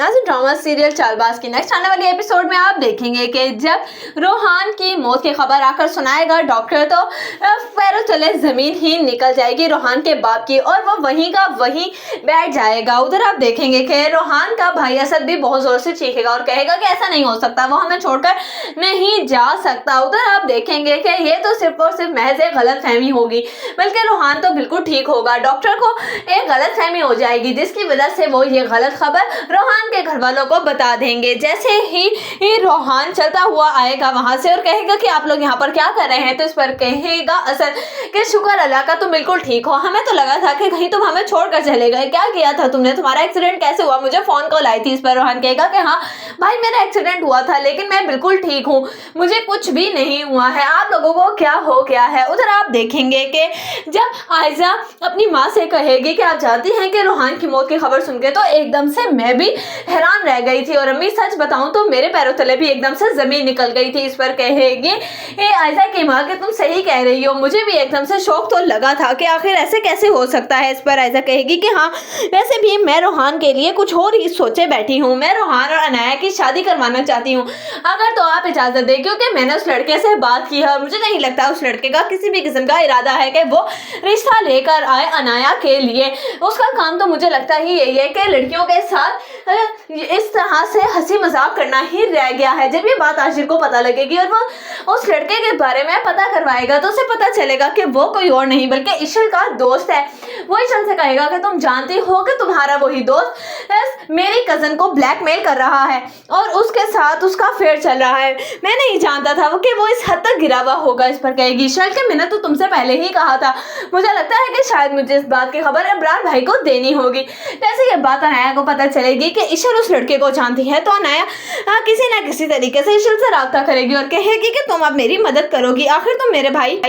Drama serial Chaalbaaz की next आने वाली एपिसोड में आप देखेंगे कि जब रोहान की मौत की खबर आकर सुनाएगा डॉक्टर, तो पैरों तले जमीन ही निकल जाएगी रोहान के बाप की, और वो वहीं का वहीं बैठ जाएगा। उधर आप देखेंगे कि रोहान का भाई असद भी बहुत जोर से चीखेगा और कहेगा कि ऐसा नहीं हो सकता, वो हमें छोड़कर नहीं जा सकता। उधर आप देखेंगे कि ये तो सिर्फ और सिर्फ महज एक गलत फहमी होगी, बल्कि रोहान तो बिल्कुल ठीक होगा। डॉक्टर को एक गलत फहमी हो जाएगी जिसकी वजह से वो ये गलत खबर रोहान के घर वालों को बता देंगे। जैसे ही रोहान चलता हुआ आएगा वहां से और कहेगा कि आप लोग यहाँ पर क्या कर रहे हैं, तो इस पर कहेगा असद कि शुक्र अल्लाह का तुम बिल्कुल ठीक हो, हमें तो लगा था कि कहीं तुम हमें छोड़कर चले गए, क्या किया था तुमने, तुम्हारा एक्सीडेंट कैसे हुआ, मुझे फोन कॉल आई थी। इस पर रोहान कहेगा कि हाँ भाई मेरा एक्सीडेंट हुआ था, लेकिन मैं बिल्कुल ठीक हूँ, मुझे कुछ भी नहीं हुआ है, आप लोगों को क्या हो गया है। उधर आप देखेंगे कि जब आयजा अपनी माँ से कहेगी कि आप जानती हैं कि रोहान की मौत की खबर सुन के तो एकदम से मैं भी हैरान रह गई थी, और अम्मी सच बताऊं तो मेरे पैरों तले भी एकदम से जमीन निकल गई थी। इस पर कहेगी आयजा की माँ कि तुम सही कह रही हो, मुझे भी एकदम से शौक तो लगा था कि आखिर ऐसे कैसे हो सकता है। इस पर आयजा कहेगी कि हाँ वैसे भी मैं रोहान के लिए कुछ और ही सोचे बैठी हूँ, मैं रोहान और अनाया की शादी करवाना चाहती हूँ, अगर तो आप इजाजत दें, क्योंकि मैंने उस लड़के से बात की है और मुझे नहीं लगता उस लड़के का किसी भी किस्म का इरादा है कि वो रिश्ता लेकर आए अनाया के लिए। उसका काम तो मुझे लगता ही यही है कि लड़कियों के साथ इस तरह से हंसी मजाक करना ही रह गया है। जब ये बात आशिर को पता लगेगी और वो उस लड़के के बारे में पता करवाएगा तो उसे पता चलेगा कि वो कोई और नहीं बल्कि इशल का दोस्त है। वो इशल से कहेगा कि तुम जानती हो कि तुम्हारा वही दोस्त मेरी कजन को ब्लैकमेल कर रहा है और उसके साथ उसका अफेयर चल रहा है, मैं नहीं जानता था कि वो इस हद तक गिरा हुआ होगा। इस पर कहेगी इशल कि मैंने तो तुमसे पहले ही कहा था, मुझे लगता है कि शायद मुझे इस बात की खबर इमरान भाई को देनी होगी। जैसे ये बात अनाया को पता चलेगी कि इशल उस लड़के को जानती है तो अनाया किसी ना किसी तरीके से इशल से राब्ता करेगी और कहेगी कि तुम अब मेरी मदद करोगी, आखिर तुम मेरे भाई